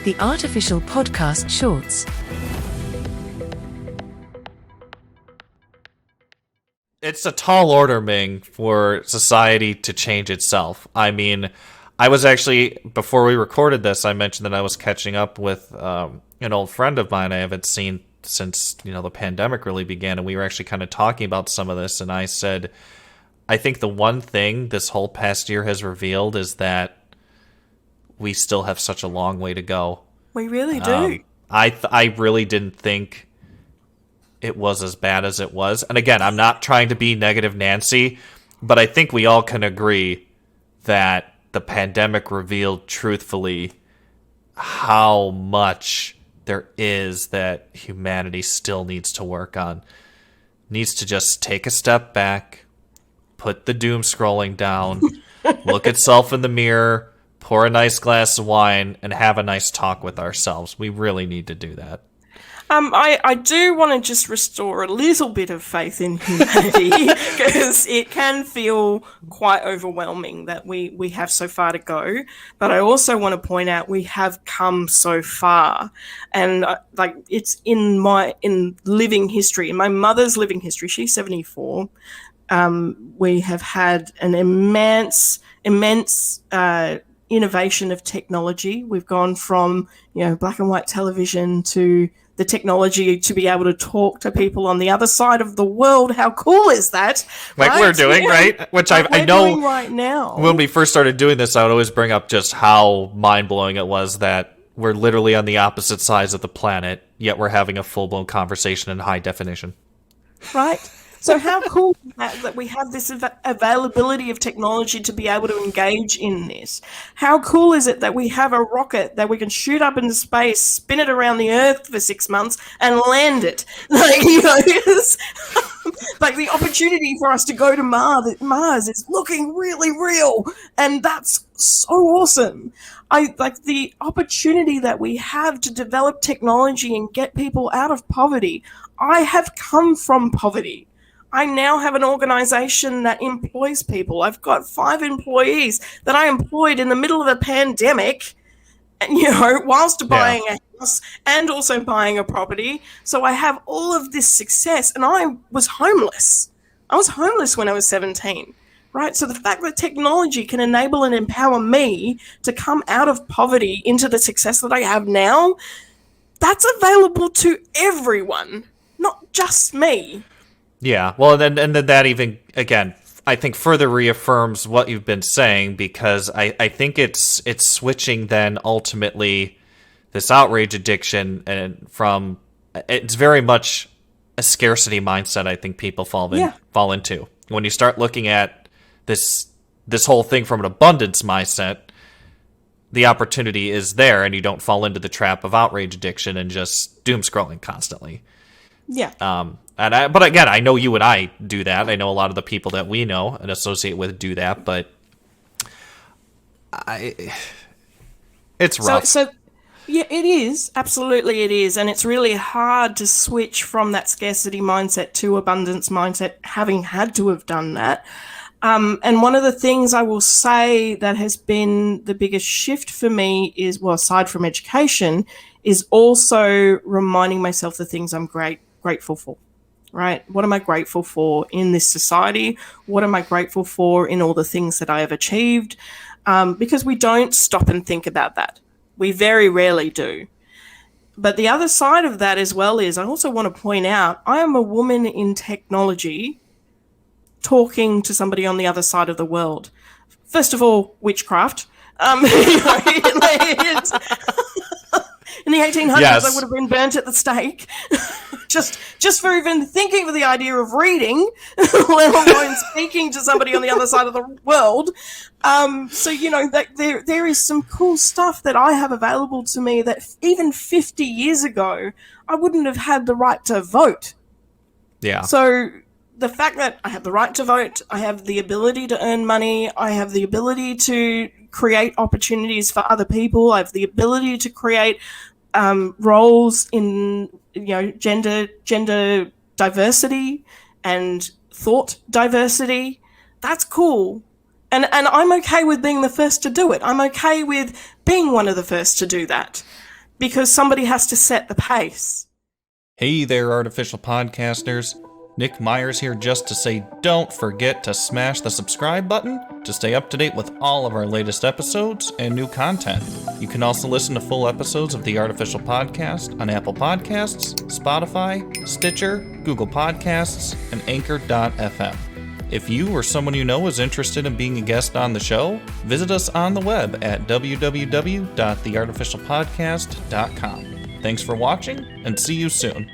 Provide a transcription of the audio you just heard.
The Artificial Podcast Shorts. It's a tall order, Ming, for society to change itself. I mean, I was actually, before we recorded this, I mentioned that I was catching up with an old friend of mine I haven't seen since, the pandemic really began, and we were actually kind of talking about some of this, and I said, I think the one thing this whole past year has revealed is that we still have such a long way to go. We really do. I really didn't think it was as bad as it was. And again, I'm not trying to be negative Nancy, but I think we all can agree that the pandemic revealed truthfully how much there is that humanity still needs to work on. Needs to just take a step back, put the doom scrolling down, look itself in the mirror, pour a nice glass of wine, and have a nice talk with ourselves. We really need to do that. I do want to just restore a little bit of faith in humanity because it can feel quite overwhelming that we have so far to go. But I also want to point out we have come so far, and it's in living history, in my mother's living history. She's 74. We have had an immense innovation of technology. We've gone from black and white television to the technology to be able to talk to people on the other side of the world. How cool is that? Like we're doing, right? Which I know doing right now. When we first started doing this, I would always bring up just how mind-blowing it was that we're literally on the opposite sides of the planet, yet we're having a full-blown conversation in high definition. Right? So how cool is that we have this availability of technology to be able to engage in this? How cool is it that we have a rocket that we can shoot up into space, spin it around the Earth for 6 months, and land it? Like the opportunity for us to go to Mars is looking really real, and that's so awesome. I like the opportunity that we have to develop technology and get people out of poverty. I have come from poverty. I now have an organization that employs people. I've got 5 employees that I employed in the middle of a pandemic, and, whilst buying a house and also buying a property. So I have all of this success, and I was homeless. I was homeless when I was 17, right? So the fact that technology can enable and empower me to come out of poverty into the success that I have now, that's available to everyone, not just me. Yeah, well, and then that even, again, I think further reaffirms what you've been saying, because I think it's switching then ultimately this outrage addiction and from, it's very much a scarcity mindset I think people fall into. When you start looking at this whole thing from an abundance mindset, the opportunity is there and you don't fall into the trap of outrage addiction and just doom scrolling constantly. Yeah. But again, I know you and I do that. I know a lot of the people that we know and associate with do that, but it's rough. So yeah, it is. Absolutely it is. And it's really hard to switch from that scarcity mindset to abundance mindset, having had to have done that. And one of the things I will say that has been the biggest shift for me is, well, aside from education, is also reminding myself the things I'm grateful for. Right? What am I grateful for in this society? What am I grateful for in all the things that I have achieved? Because we don't stop and think about that. We very rarely do. But the other side of that as well is I also want to point out I am a woman in technology talking to somebody on the other side of the world. First of all, witchcraft. In the 1800s, yes. I would have been burnt at the stake. just for even thinking of the idea of reading, let alone speaking to somebody on the other side of the world. So that there is some cool stuff that I have available to me that even 50 years ago I wouldn't have had the right to vote. Yeah. So the fact that I have the right to vote, I have the ability to earn money, I have the ability to create opportunities for other people, I have the ability to create roles in gender diversity and thought diversity. That's cool. And I'm okay with being the first to do it. I'm okay with being one of the first to do that. because somebody has to set the pace. Hey there, artificial podcasters. Nick Myers here just to say don't forget to smash the subscribe button to stay up to date with all of our latest episodes and new content. You can also listen to full episodes of the Artificial Podcast on Apple Podcasts, Spotify, Stitcher, Google Podcasts, and Anchor.fm. If you or someone you know is interested in being a guest on the show, visit us on the web at www.theartificialpodcast.com. Thanks for watching, and see you soon.